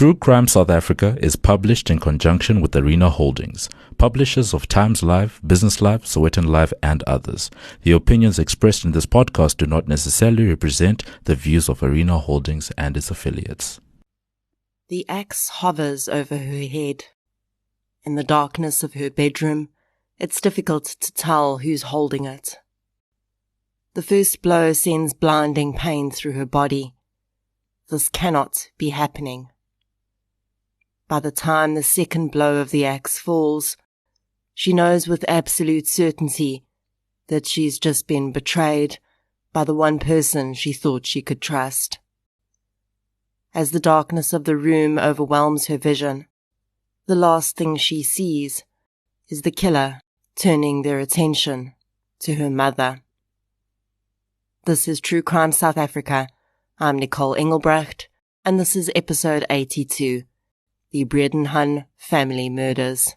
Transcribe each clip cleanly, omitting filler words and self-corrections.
True Crime South Africa is published in conjunction with Arena Holdings, publishers of Times Live, Business Live, Sowetan Live, and others. The opinions expressed in this podcast do not necessarily represent the views of Arena Holdings and its affiliates. The axe hovers over her head. In the darkness of her bedroom, it's difficult to tell who's holding it. The first blow sends blinding pain through her body. This cannot be happening. By the time the second blow of the axe falls, she knows with absolute certainty that she's just been betrayed by the one person she thought she could trust. As the darkness of the room overwhelms her vision, the last thing she sees is the killer turning their attention to her mother. This is True Crime South Africa. I'm Nicole Engelbrecht, and this is episode 82, The Bredenhann Family Murders.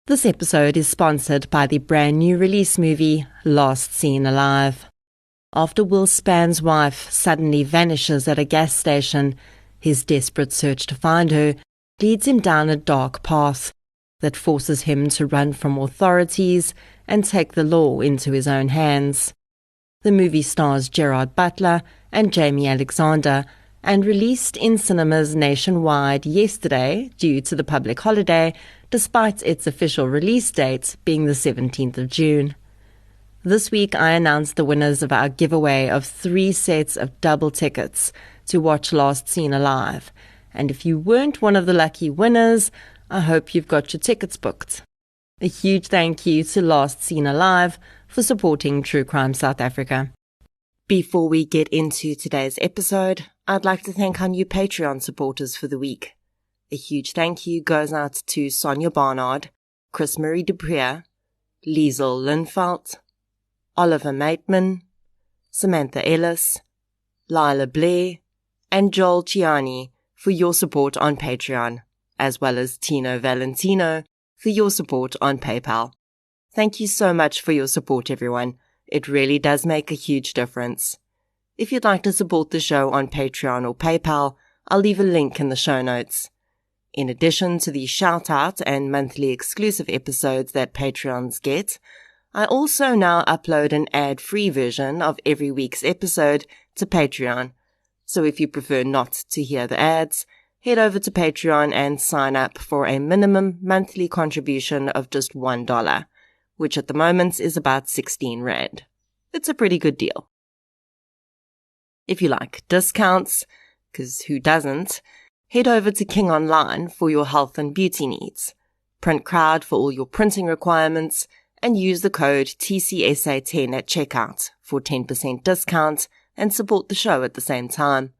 This episode is sponsored by the brand new release movie, Last Seen Alive. After Will Spann's wife suddenly vanishes at a gas station, his desperate search to find her leads him down a dark path that forces him to run from authorities and take the law into his own hands. The movie stars Gerard Butler and Jamie Alexander and released in cinemas nationwide yesterday due to the public holiday, despite its official release date being the 17th of June. This week I announced the winners of our giveaway of 3 sets of double tickets to watch Last Seen Alive, and if you weren't one of the lucky winners, I hope you've got your tickets booked. A huge thank you to Last Seen Alive for supporting True Crime South Africa. Before we get into today's episode, I'd like to thank our new Patreon supporters for the week. A huge thank you goes out to Sonia Barnard, Chris Marie Duprier, Liesel Linfelt, Oliver Maitman, Samantha Ellis, Lila Blair, and Joel Ciani for your support on Patreon, as well as Tino Valentino for your support on PayPal. Thank you so much for your support, everyone. It really does make a huge difference. If you'd like to support the show on Patreon or PayPal, I'll leave a link in the show notes. In addition to the shout-out and monthly exclusive episodes that Patreons get, I also now upload an ad-free version of every week's episode to Patreon. So if you prefer not to hear the ads, head over to Patreon and sign up for a minimum monthly contribution of just $1, which at the moment is about 16 Rand. It's a pretty good deal. If you like discounts, because who doesn't, head over to King Online for your health and beauty needs. Print Crowd for all your printing requirements, and use the code TCSA10 at checkout for 10% discount and support the show at the same time.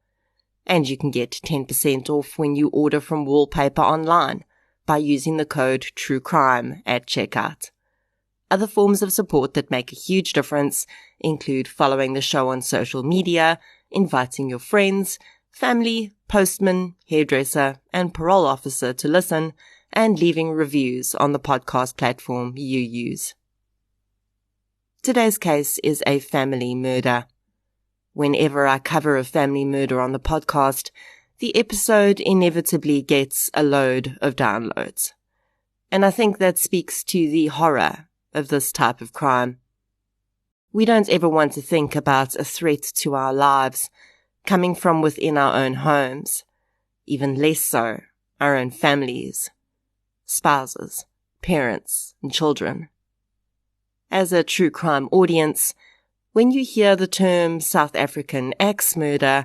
And you can get 10% off when you order from Wallpaper Online by using the code TRUECRIME at checkout. Other forms of support that make a huge difference include following the show on social media, inviting your friends, family, postman, hairdresser, and parole officer to listen, and leaving reviews on the podcast platform you use. Today's case is a family murder. Whenever I cover a family murder on the podcast, the episode inevitably gets a load of downloads. And I think that speaks to the horror of this type of crime. We don't ever want to think about a threat to our lives coming from within our own homes, even less so our own families, spouses, parents, and children. As a true crime audience, when you hear the term South African axe murder,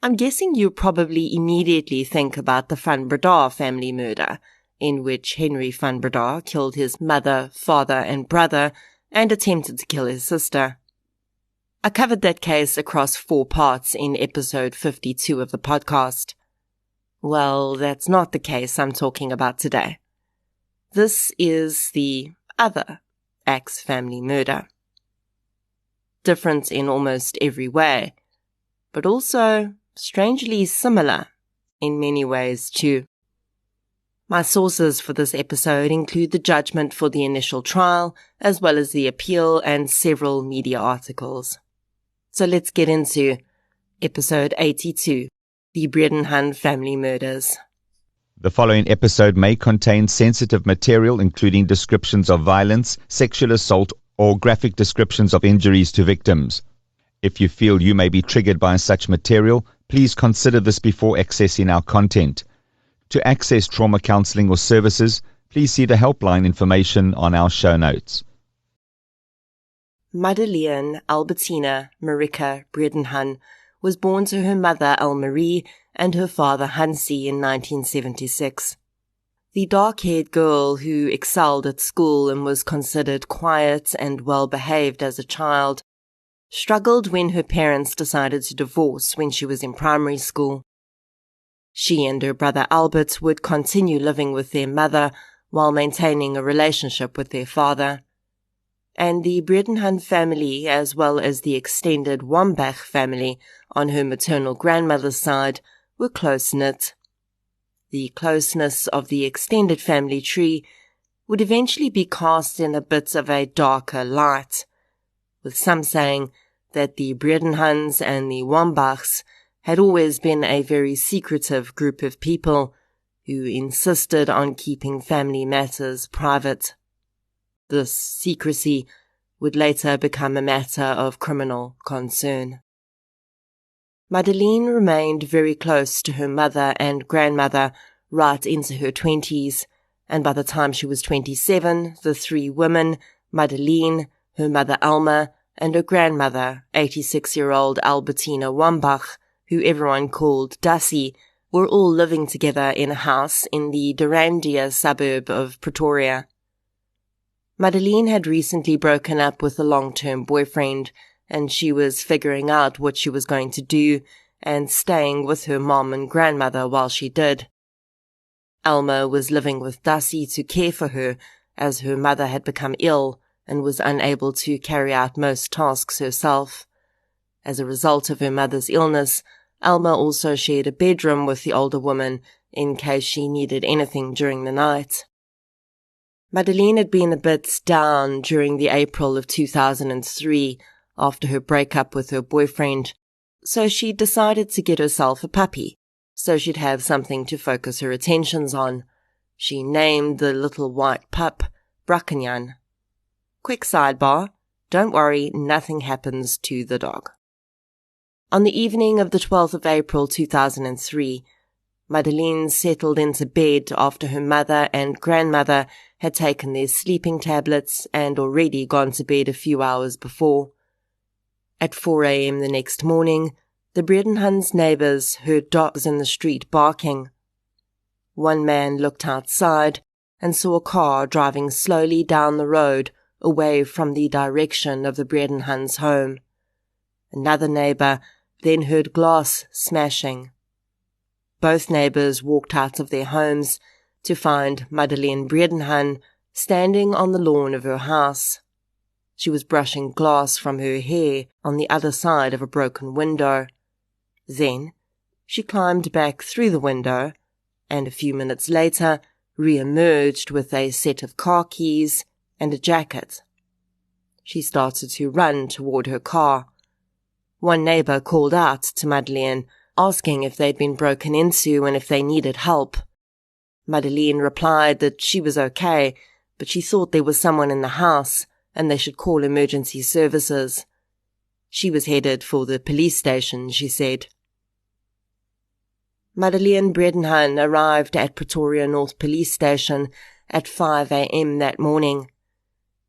I'm guessing you probably immediately think about the Van Breda family murder, in which Henry Van Breda killed his mother, father, and brother and attempted to kill his sister. I covered that case across 4 parts in episode 52 of the podcast. Well, that's not the case I'm talking about today. This is the other axe family murder. Different in almost every way, but also strangely similar in many ways too. My sources for this episode include the judgment for the initial trial, as well as the appeal and several media articles. So let's get into episode 82, the Bredenhann family murders. The following episode may contain sensitive material, including descriptions of violence, sexual assault, or graphic descriptions of injuries to victims. If you feel you may be triggered by such material, please consider this before accessing our content. To access trauma counseling or services, please see the helpline information on our show notes. Madeleine Albertina Marika Bredenhann was born to her mother Elmarie and her father Hansi in 1976. The dark-haired girl who excelled at school and was considered quiet and well-behaved as a child struggled when her parents decided to divorce when she was in primary school. She and her brother Albert would continue living with their mother while maintaining a relationship with their father. And the Bredenhann family, as well as the extended Wambach family on her maternal grandmother's side, were close-knit. The closeness of the extended family tree would eventually be cast in a bit of a darker light, with some saying that the Bredenhanns and the Wambachs had always been a very secretive group of people who insisted on keeping family matters private. This secrecy would later become a matter of criminal concern. Madeleine remained very close to her mother and grandmother right into her 20s, and by the time she was 27, the three women, Madeleine, her mother Alma, and her grandmother, 86-year-old Albertina Wambach, who everyone called Dassie, were all living together in a house in the Dorandia suburb of Pretoria. Madeleine had recently broken up with a long-term boyfriend, and she was figuring out what she was going to do and staying with her mom and grandmother while she did. Alma was living with Dassie to care for her, as her mother had become ill and was unable to carry out most tasks herself. As a result of her mother's illness, Alma also shared a bedroom with the older woman in case she needed anything during the night. Madeleine had been a bit down during the April of 2003 after her breakup with her boyfriend, so she decided to get herself a puppy, so she'd have something to focus her attentions on. She named the little white pup Bredenhann. Quick sidebar, don't worry, nothing happens to the dog. On the evening of the 12th of April 2003, Madeleine settled into bed after her mother and grandmother had taken their sleeping tablets and already gone to bed a few hours before. At 4 a.m. the next morning, the Bredenhann's neighbors heard dogs in the street barking. One man looked outside and saw a car driving slowly down the road away from the direction of the Bredenhann's home. Another neighbor then heard glass smashing. Both neighbors walked out of their homes to find Madeleine Bredenhann standing on the lawn of her house. She was brushing glass from her hair on the other side of a broken window. Then she climbed back through the window and a few minutes later re-emerged with a set of car keys and a jacket. She started to run toward her car. One neighbor called out to Madeleine, asking if they'd been broken into and if they needed help. Madeleine replied that she was okay, but she thought there was someone in the house and they should call emergency services. She was headed for the police station, she said. Madeleine Bredenhann arrived at Pretoria North Police Station at 5 a.m. that morning.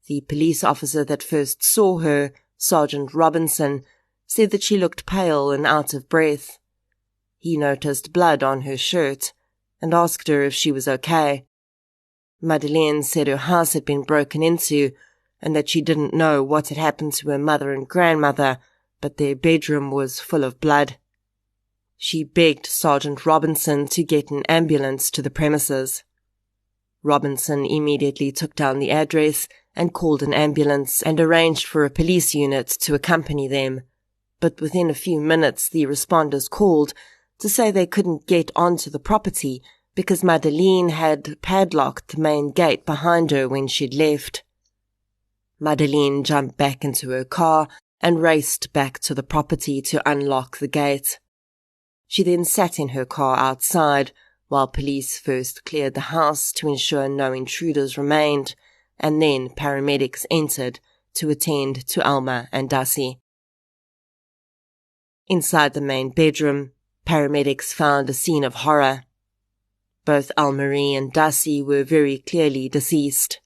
The police officer that first saw her, Sergeant Robinson, said that she looked pale and out of breath. He noticed blood on her shirt and asked her if she was okay. Madeleine said her house had been broken into and that she didn't know what had happened to her mother and grandmother, but their bedroom was full of blood. She begged Sergeant Robinson to get an ambulance to the premises. Robinson immediately took down the address and called an ambulance and arranged for a police unit to accompany them. But within a few minutes the responders called to say they couldn't get onto the property because Madeleine had padlocked the main gate behind her when she'd left. Madeleine jumped back into her car and raced back to the property to unlock the gate. She then sat in her car outside while police first cleared the house to ensure no intruders remained, and then paramedics entered to attend to Alma and Dussie. Inside the main bedroom, paramedics found a scene of horror. Both Almarie and Dussie were very clearly deceased.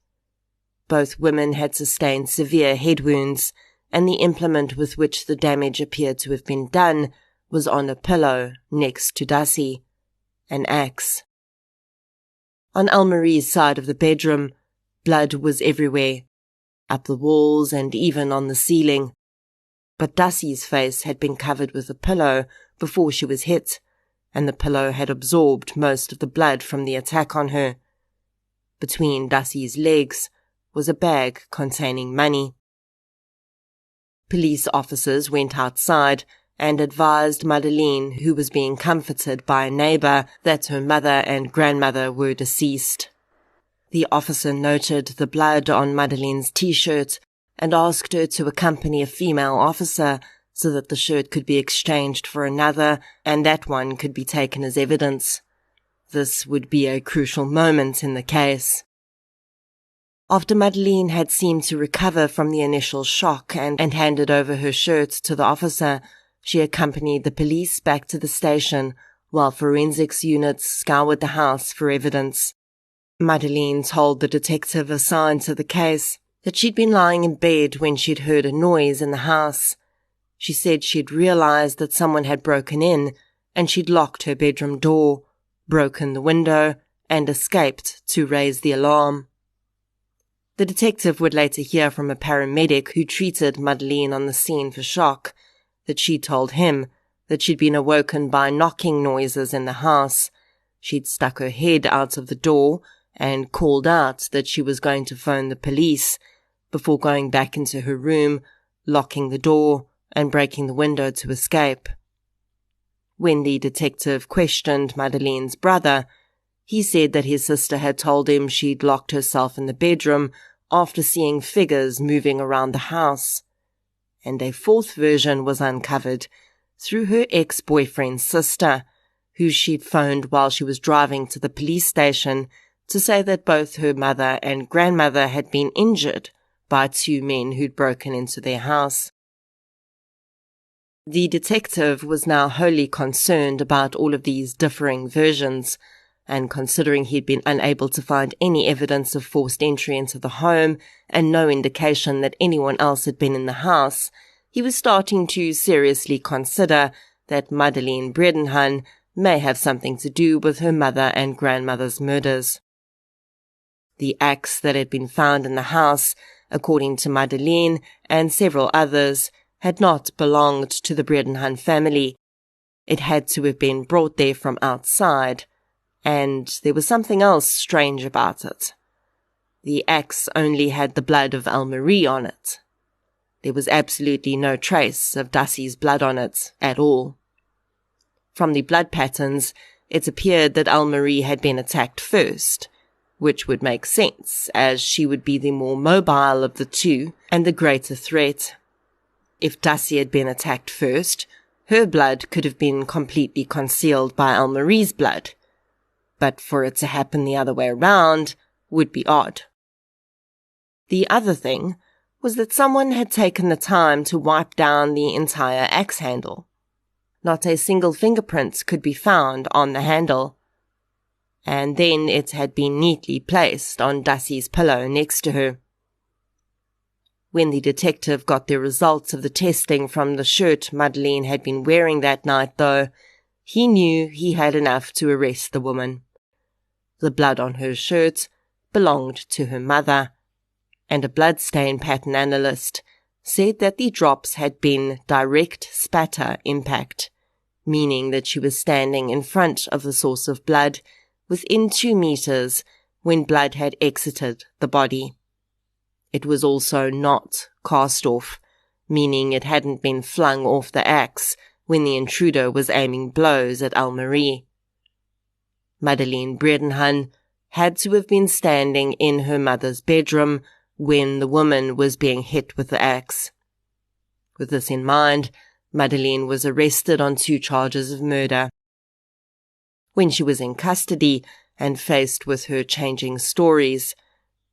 Both women had sustained severe head wounds, and the implement with which the damage appeared to have been done was on a pillow next to Dussie, an axe. On Almarie's side of the bedroom, blood was everywhere, up the walls and even on the ceiling. But Dussie's face had been covered with a pillow before she was hit, and the pillow had absorbed most of the blood from the attack on her. Between Dussie's legs was a bag containing money. Police officers went outside and advised Madeleine, who was being comforted by a neighbour, that her mother and grandmother were deceased. The officer noted the blood on Madeleine's t-shirt and asked her to accompany a female officer so that the shirt could be exchanged for another and that one could be taken as evidence. This would be a crucial moment in the case. After Madeleine had seemed to recover from the initial shock and handed over her shirt to the officer, she accompanied the police back to the station while forensics units scoured the house for evidence. Madeleine told the detective assigned to the case that she'd been lying in bed when she'd heard a noise in the house. She said she'd realized that someone had broken in and she'd locked her bedroom door, broken the window, and escaped to raise the alarm. The detective would later hear from a paramedic who treated Madeleine on the scene for shock that she told him that she'd been awoken by knocking noises in the house. She'd stuck her head out of the door and called out that she was going to phone the police before going back into her room, locking the door and breaking the window to escape. When the detective questioned Madeleine's brother, he said that his sister had told him she'd locked herself in the bedroom after seeing figures moving around the house. And a fourth version was uncovered through her ex-boyfriend's sister, who she'd phoned while she was driving to the police station to say that both her mother and grandmother had been injured by two men who'd broken into their house. The detective was now wholly concerned about all of these differing versions, and considering he'd been unable to find any evidence of forced entry into the home and no indication that anyone else had been in the house, he was starting to seriously consider that Madeleine Bredenhann may have something to do with her mother and grandmother's murders. The axe that had been found in the house, according to Madeleine and several others, had not belonged to the Bredenhann family. It had to have been brought there from outside, and there was something else strange about it. The axe only had the blood of Almarie on it. There was absolutely no trace of Dussie's blood on it at all. From the blood patterns, it appeared that Almarie had been attacked first, which would make sense, as she would be the more mobile of the two and the greater threat. If Dussie had been attacked first, her blood could have been completely concealed by Almarie's blood, but for it to happen the other way around would be odd. The other thing was that someone had taken the time to wipe down the entire axe handle. Not a single fingerprint could be found on the handle, and then it had been neatly placed on Dussie's pillow next to her. When the detective got the results of the testing from the shirt Madeleine had been wearing that night, though, he knew he had enough to arrest the woman. The blood on her shirt belonged to her mother, and a bloodstain pattern analyst said that the drops had been direct spatter impact, meaning that she was standing in front of the source of blood within 2 meters when blood had exited the body. It was also not cast off, meaning it hadn't been flung off the axe when the intruder was aiming blows at Almarie. Madeleine Bredenhann, had to have been standing in her mother's bedroom when the woman was being hit with the axe. With this in mind, Madeleine was arrested on 2 charges of murder. When she was in custody and faced with her changing stories,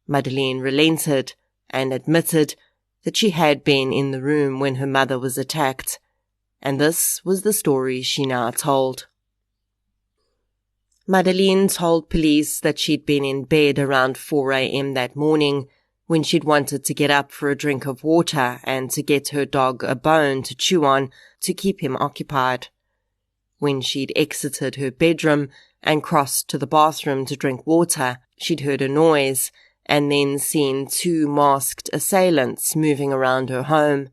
Madeleine relented and admitted that she had been in the room when her mother was attacked, and this was the story she now told. Madeleine told police that she'd been in bed around 4 a.m. that morning when she'd wanted to get up for a drink of water and to get her dog a bone to chew on to keep him occupied. When she'd exited her bedroom and crossed to the bathroom to drink water, she'd heard a noise and then seen 2 masked assailants moving around her home.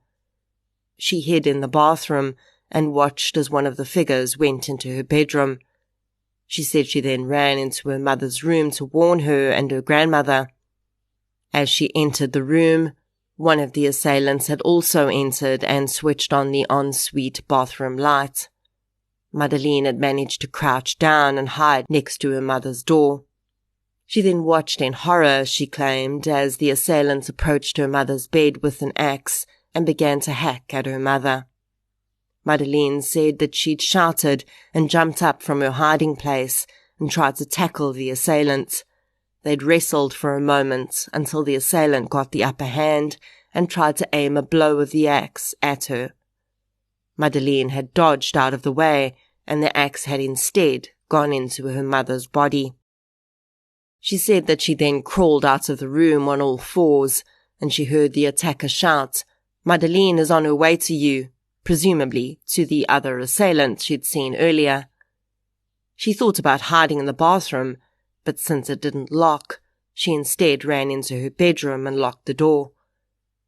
She hid in the bathroom and watched as one of the figures went into her bedroom. She said she then ran into her mother's room to warn her and her grandmother. As she entered the room, one of the assailants had also entered and switched on the ensuite bathroom light. Madeleine had managed to crouch down and hide next to her mother's door. She then watched in horror, she claimed, as the assailants approached her mother's bed with an axe and began to hack at her mother. Madeleine said that she'd shouted and jumped up from her hiding place and tried to tackle the assailant. They'd wrestled for a moment until the assailant got the upper hand and tried to aim a blow of the axe at her. Madeleine had dodged out of the way, and the axe had instead gone into her mother's body. She said that she then crawled out of the room on all 4s, and she heard the attacker shout, "Madeleine is on her way to you," presumably to the other assailant she'd seen earlier. She thought about hiding in the bathroom, but since it didn't lock, she instead ran into her bedroom and locked the door.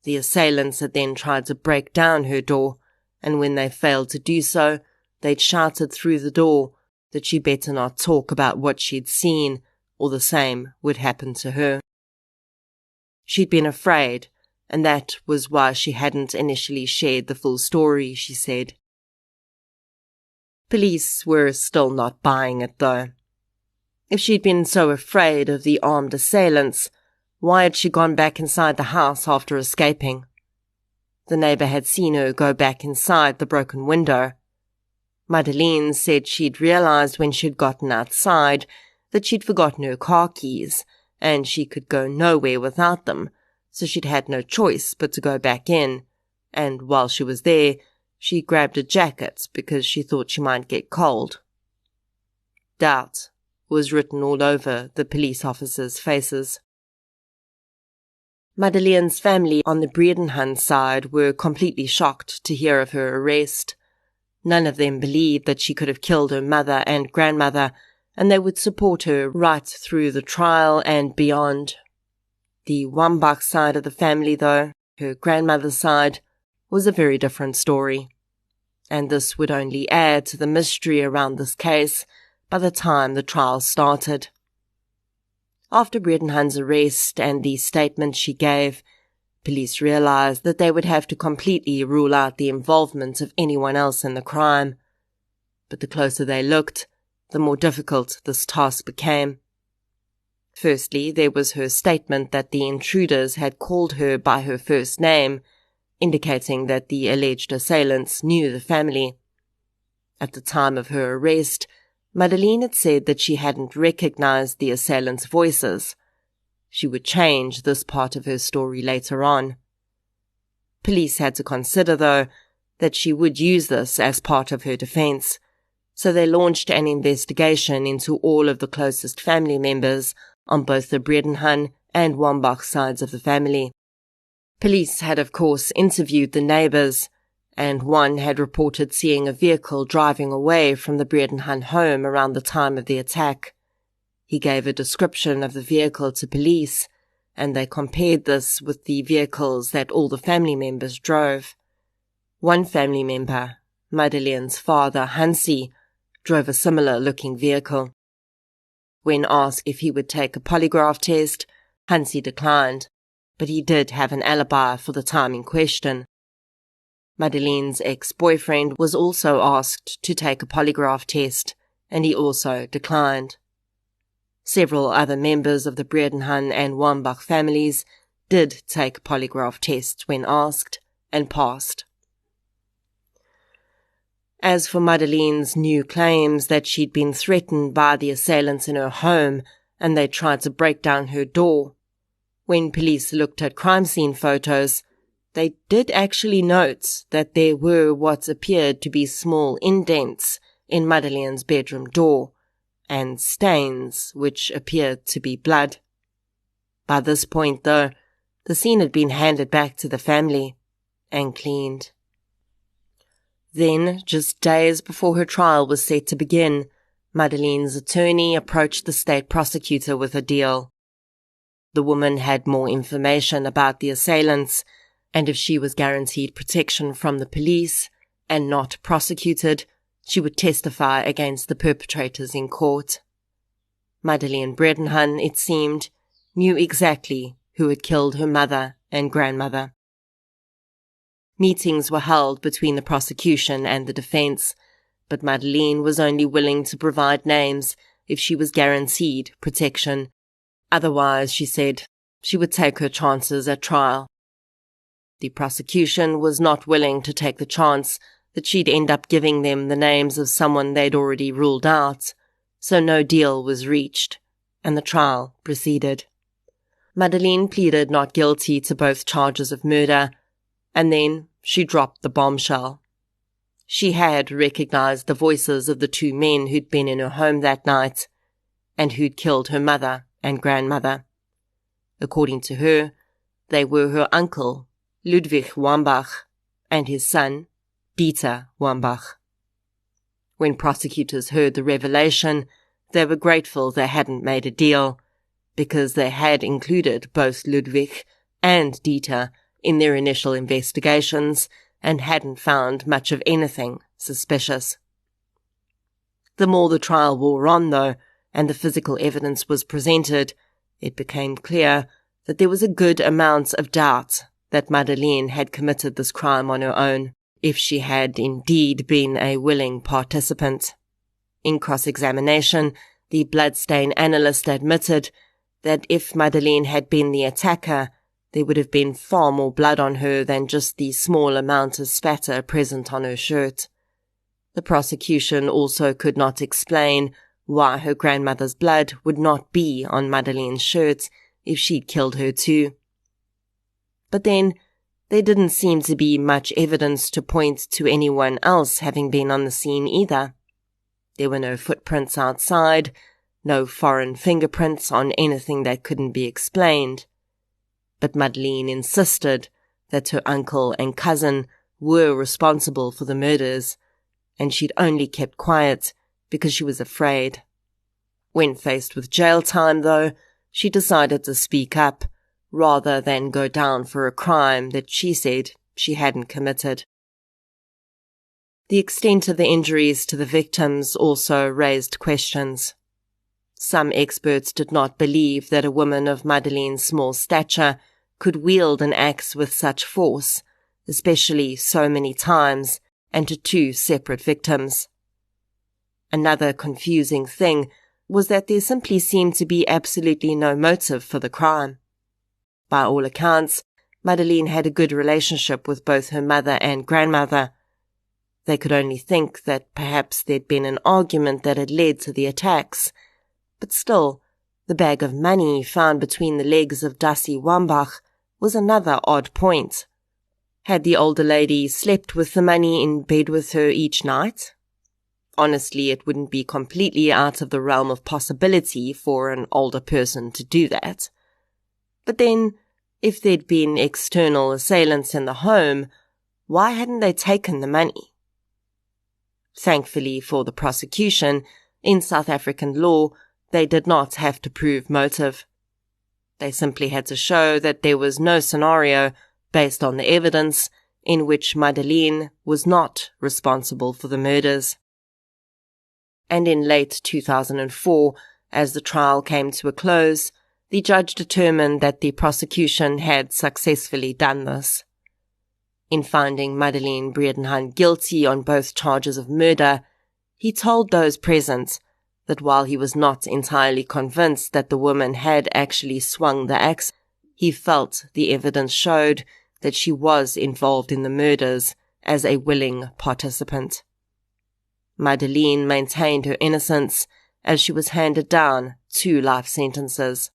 The assailants had then tried to break down her door, and when they failed to do so, they'd shouted through the door that she better not talk about what she'd seen, or the same would happen to her. She'd been afraid, and that was why she hadn't initially shared the full story, she said. Police were still not buying it, though. If she'd been so afraid of the armed assailants, why had she gone back inside the house after escaping? The neighbour had seen her go back inside the broken window. Madeleine said she'd realised when she'd gotten outside that she'd forgotten her car keys, and she could go nowhere without them, so she'd had no choice but to go back in, and while she was there, she grabbed a jacket because she thought she might get cold. Doubt was written all over the police officers' faces. Madeleine's family on the Bredenhann side were completely shocked to hear of her arrest. None of them believed that she could have killed her mother and grandmother, and they would support her right through the trial and beyond. The Wambach side of the family, though, her grandmother's side, was a very different story. And this would only add to the mystery around this case by the time the trial started. After Bredenhann's arrest and the statement she gave, police realized that they would have to completely rule out the involvement of anyone else in the crime. But the closer they looked, the more difficult this task became. Firstly, there was her statement that the intruders had called her by her first name, indicating that the alleged assailants knew the family. At the time of her arrest, Madeleine had said that she hadn't recognized the assailants' voices. She would change this part of her story later on. Police had to consider, though, that she would use this as part of her defense, so they launched an investigation into all of the closest family members on both the Bredenhann and Wambach sides of the family. Police had, of course, interviewed the neighbours, and one had reported seeing a vehicle driving away from the Bredenhann home around the time of the attack. He gave a description of the vehicle to police, and they compared this with the vehicles that all the family members drove. One family member, Madeleine's father, Hansi, drove a similar-looking vehicle. When asked if he would take a polygraph test, Hansi declined, but he did have an alibi for the time in question. Madeleine's ex-boyfriend was also asked to take a polygraph test, and he also declined. Several other members of the Bredenhann and Wambach families did take polygraph tests when asked, and passed. As for Madeleine's new claims that she'd been threatened by the assailants in her home and they tried to break down her door, when police looked at crime scene photos, they did actually note that there were what appeared to be small indents in Madeleine's bedroom door, and stains which appeared to be blood. By this point, though, the scene had been handed back to the family and cleaned. Then, just days before her trial was set to begin, Madeleine's attorney approached the state prosecutor with a deal. The woman had more information about the assailants, and if she was guaranteed protection from the police and not prosecuted, she would testify against the perpetrators in court. Madeleine Bredenhann, it seemed, knew exactly who had killed her mother and grandmother. Meetings were held between the prosecution and the defense, but Madeleine was only willing to provide names if she was guaranteed protection. Otherwise, she said, she would take her chances at trial. The prosecution was not willing to take the chance that she'd end up giving them the names of someone they'd already ruled out, so no deal was reached, and the trial proceeded. Madeleine pleaded not guilty to both charges of murder, and then she dropped the bombshell. She had recognized the voices of the two men who'd been in her home that night, and who'd killed her mother and grandmother. According to her, they were her uncle, Ludwig Wambach, and his son, Dieter Wambach. When prosecutors heard the revelation, they were grateful they hadn't made a deal, because they had included both Ludwig and Dieter in their initial investigations and hadn't found much of anything suspicious. The more the trial wore on, though, and the physical evidence was presented, it became clear that there was a good amount of doubt that Madeleine had committed this crime on her own, if she had indeed been a willing participant. In cross-examination, the bloodstain analyst admitted that if Madeleine had been the attacker, there would have been far more blood on her than just the small amount of spatter present on her shirt. The prosecution also could not explain why her grandmother's blood would not be on Madeleine's shirt if she'd killed her too. But then, there didn't seem to be much evidence to point to anyone else having been on the scene either. There were no footprints outside, no foreign fingerprints on anything that couldn't be explained. But Madeleine insisted that her uncle and cousin were responsible for the murders, and she'd only kept quiet because she was afraid. When faced with jail time, though, she decided to speak up, rather than go down for a crime that she said she hadn't committed. The extent of the injuries to the victims also raised questions. Some experts did not believe that a woman of Madeleine's small stature could wield an axe with such force, especially so many times, and to two separate victims. Another confusing thing was that there simply seemed to be absolutely no motive for the crime. By all accounts, Madeleine had a good relationship with both her mother and grandmother. They could only think that perhaps there'd been an argument that had led to the attacks, but still, the bag of money found between the legs of Dassie Wambach was another odd point. Had the older lady slept with the money in bed with her each night? Honestly, it wouldn't be completely out of the realm of possibility for an older person to do that. But then, if there'd been external assailants in the home, why hadn't they taken the money? Thankfully for the prosecution, in South African law, they did not have to prove motive. They simply had to show that there was no scenario, based on the evidence, in which Madeleine was not responsible for the murders. And in late 2004, as the trial came to a close, the judge determined that the prosecution had successfully done this. In finding Madeleine Bredenhann guilty on both charges of murder, he told those present that while he was not entirely convinced that the woman had actually swung the axe, he felt the evidence showed that she was involved in the murders as a willing participant. Madeleine maintained her innocence as she was handed down 2 life sentences.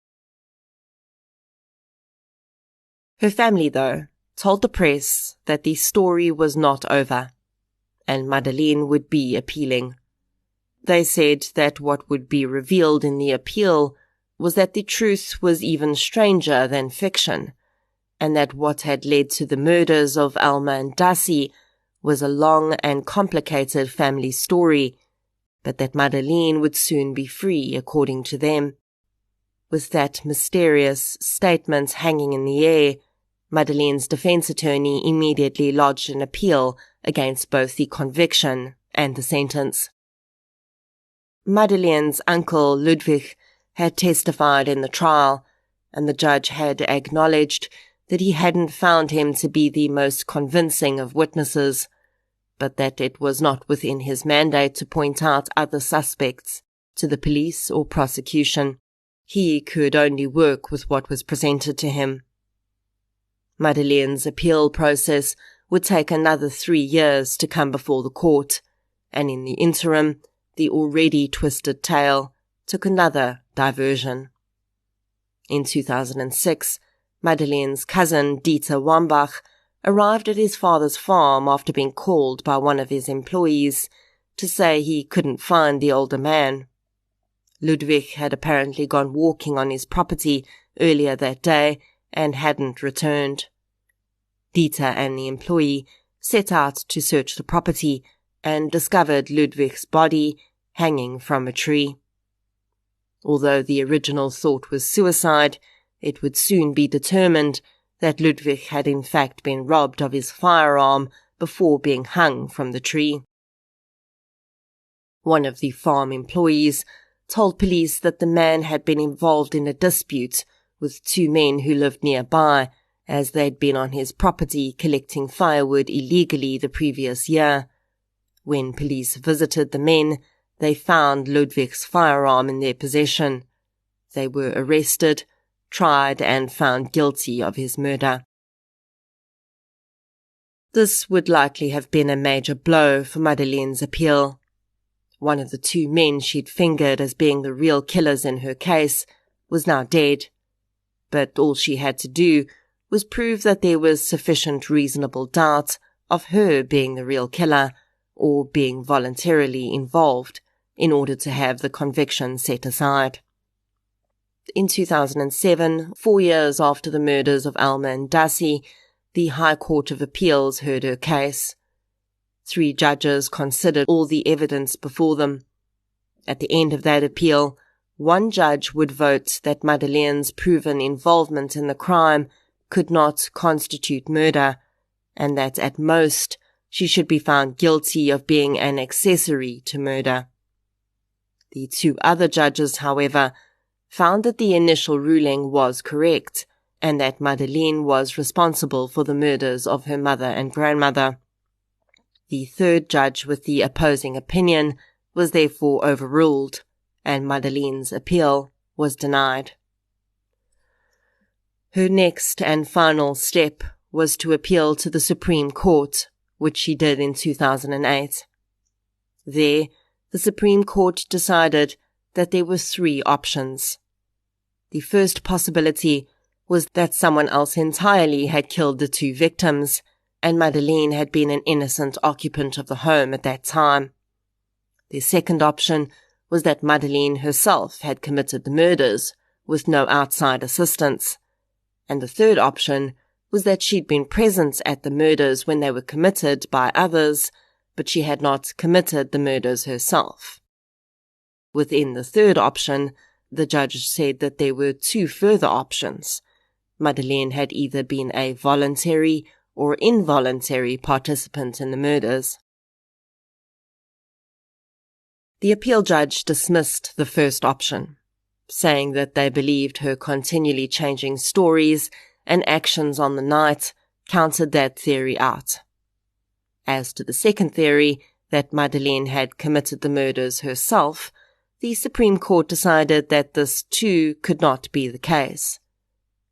Her family, though, told the press that the story was not over, and Madeleine would be appealing. They said that what would be revealed in the appeal was that the truth was even stranger than fiction, and that what had led to the murders of Alma and Dassie was a long and complicated family story, but that Madeleine would soon be free, according to them. With that mysterious statement hanging in the air, Madeleine's defense attorney immediately lodged an appeal against both the conviction and the sentence. Madeleine's uncle Ludwig had testified in the trial, and the judge had acknowledged that he hadn't found him to be the most convincing of witnesses, but that it was not within his mandate to point out other suspects to the police or prosecution. He could only work with what was presented to him. Madeleine's appeal process would take another 3 years to come before the court, and in the interim, the already twisted tale took another diversion. In 2006, Madeleine's cousin Dieter Wambach arrived at his father's farm after being called by one of his employees to say he couldn't find the older man. Ludwig had apparently gone walking on his property earlier that day and hadn't returned. Dieter and the employee set out to search the property and discovered Ludwig's body hanging from a tree. Although the original thought was suicide, it would soon be determined that Ludwig had in fact been robbed of his firearm before being hung from the tree. One of the farm employees told police that the man had been involved in a dispute with 2 men who lived nearby, as they'd been on his property collecting firewood illegally the previous year. When police visited the men, they found Ludwig's firearm in their possession. They were arrested, tried, and found guilty of his murder. This would likely have been a major blow for Madeleine's appeal. One of the 2 men she'd fingered as being the real killers in her case was now dead, but all she had to do was prove that there was sufficient reasonable doubt of her being the real killer or being voluntarily involved in order to have the conviction set aside. In 2007, 4 years after the murders of Alma and Dassie, the High Court of Appeals heard her case. 3 judges considered all the evidence before them. At the end of that appeal, one judge would vote that Madeleine's proven involvement in the crime could not constitute murder, and that at most she should be found guilty of being an accessory to murder. The 2 other judges, however, found that the initial ruling was correct, and that Madeleine was responsible for the murders of her mother and grandmother. The 3rd judge with the opposing opinion was therefore overruled, and Madeleine's appeal was denied. Her next and final step was to appeal to the Supreme Court, which she did in 2008. There, the Supreme Court decided that there were 3 options. The first possibility was that someone else entirely had killed the 2 victims, and Madeleine had been an innocent occupant of the home at that time. The second option was that Madeleine herself had committed the murders, with no outside assistance. And the third option was that she'd been present at the murders when they were committed by others, but she had not committed the murders herself. Within the third option, the judge said that there were 2 further options. Madeleine had either been a voluntary or involuntary participant in the murders. The appeal judge dismissed the first option, saying that they believed her continually changing stories and actions on the night counted that theory out. As to the second theory, that Madeleine had committed the murders herself, the Supreme Court decided that this too could not be the case.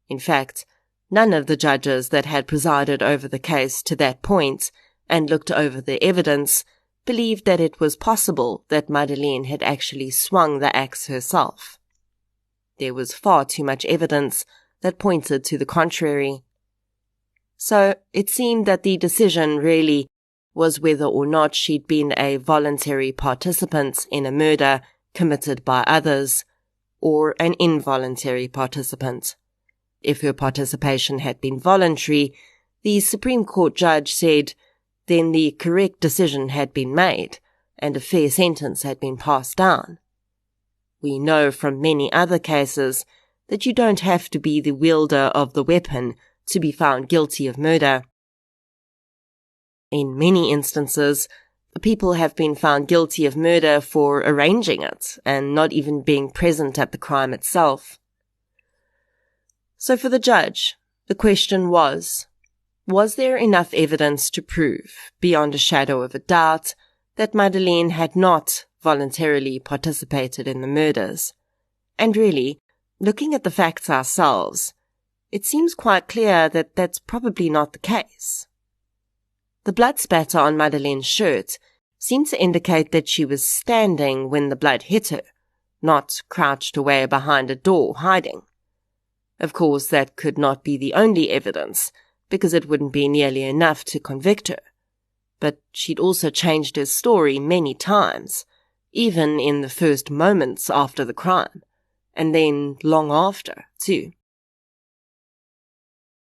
In fact, none of the judges that had presided over the case to that point and looked over the evidence believed that it was possible that Madeleine had actually swung the axe herself. There was far too much evidence that pointed to the contrary. So it seemed that the decision really was whether or not she'd been a voluntary participant in a murder committed by others, or an involuntary participant. If her participation had been voluntary, the Supreme Court judge said, then the correct decision had been made, and a fair sentence had been passed down. We know from many other cases that you don't have to be the wielder of the weapon to be found guilty of murder. In many instances, people have been found guilty of murder for arranging it and not even being present at the crime itself. So for the judge, the question was there enough evidence to prove, beyond a shadow of a doubt, that Madeleine had not voluntarily participated in the murders? And really, looking at the facts ourselves, it seems quite clear that that's probably not the case. The blood spatter on Madeleine's shirt seemed to indicate that she was standing when the blood hit her, not crouched away behind a door hiding. Of course, that could not be the only evidence, because it wouldn't be nearly enough to convict her. But she'd also changed her story many times, even in the first moments after the crime, and then long after, too.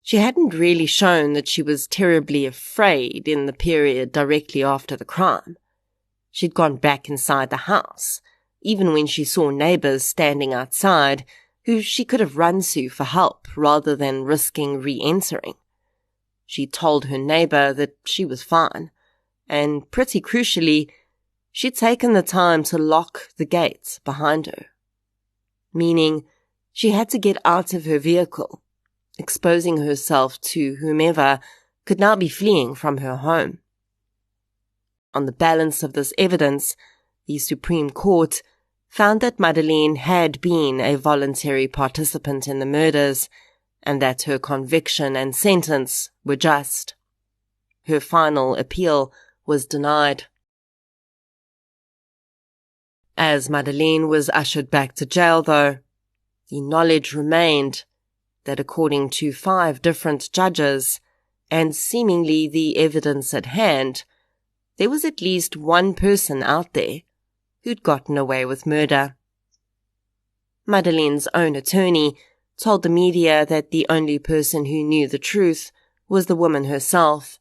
She hadn't really shown that she was terribly afraid in the period directly after the crime. She'd gone back inside the house, even when she saw neighbors standing outside who she could have run to for help rather than risking re-entering. She told her neighbor that she was fine, and pretty crucially, she'd taken the time to lock the gate behind her. Meaning, she had to get out of her vehicle, exposing herself to whomever could now be fleeing from her home. On the balance of this evidence, the Supreme Court found that Madeleine had been a voluntary participant in the murders and that her conviction and sentence were just. Her final appeal was denied. As Madeleine was ushered back to jail, though, the knowledge remained that according to 5 different judges, and seemingly the evidence at hand, there was at least one person out there who'd gotten away with murder. Madeleine's own attorney told the media that the only person who knew the truth was the woman herself,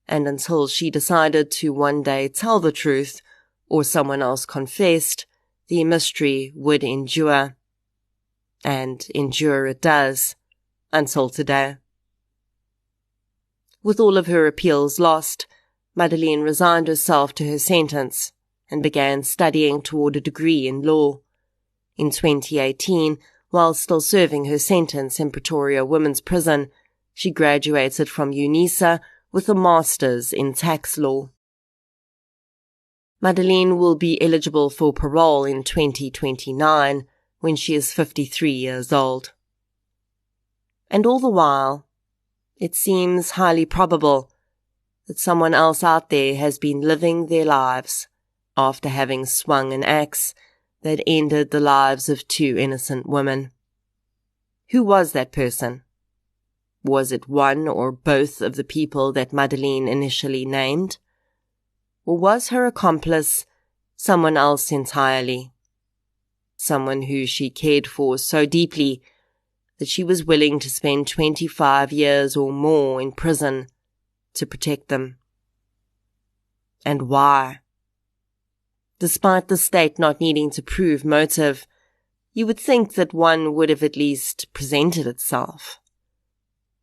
and until she decided to one day tell the truth, or someone else confessed, the mystery would endure. And endure it does. Until today. With all of her appeals lost, Madeleine resigned herself to her sentence and began studying toward a degree in law. In 2018, while still serving her sentence in Pretoria Women's Prison, she graduated from UNISA with a master's in tax law. Madeleine will be eligible for parole in 2029 when she is 53 years old. And all the while, it seems highly probable that someone else out there has been living their lives after having swung an axe that ended the lives of 2 innocent women. Who was that person? Was it one or both of the people that Madeleine initially named? Or was her accomplice someone else entirely? Someone who she cared for so deeply that she was willing to spend 25 years or more in prison to protect them. And why? Despite the state not needing to prove motive, you would think that one would have at least presented itself.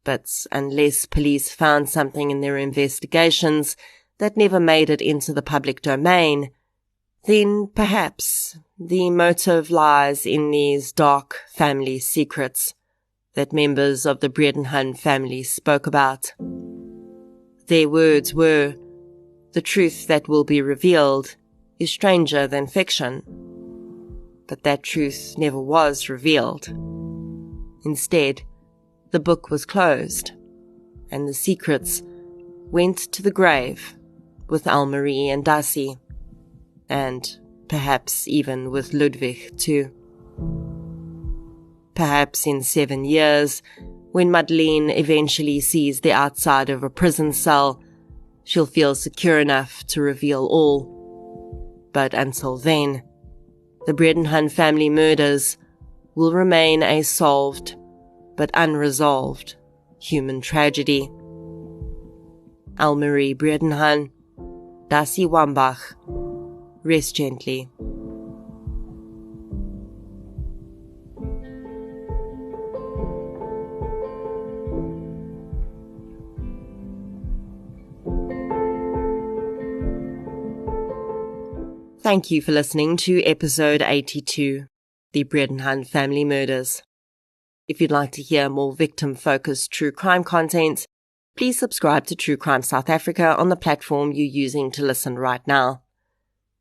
But unless police found something in their investigations that never made it into the public domain, then perhaps the motive lies in these dark family secrets that members of the Bredenhann family spoke about. Their words were, "The truth that will be revealed is stranger than fiction." But that truth never was revealed. Instead, the book was closed, and the secrets went to the grave with Almarie and Darcy, and perhaps even with Ludwig too. Perhaps in 7 years, when Madeleine eventually sees the outside of a prison cell, she'll feel secure enough to reveal all. But until then, the Bredenhann family murders will remain a solved but unresolved human tragedy. Almarie Bredenhann, Darcy Wambach, rest gently. Thank you for listening to episode 82, The Bredenhann Family Murders. If you'd like to hear more victim-focused true crime content, please subscribe to True Crime South Africa on the platform you're using to listen right now.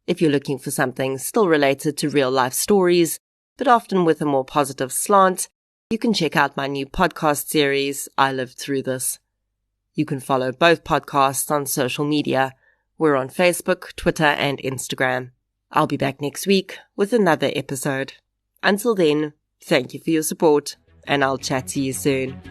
If you're looking for something still related to real-life stories, but often with a more positive slant, you can check out my new podcast series, I Lived Through This. You can follow both podcasts on social media. We're on Facebook, Twitter, and Instagram. I'll be back next week with another episode. Until then, thank you for your support, and I'll chat to you soon.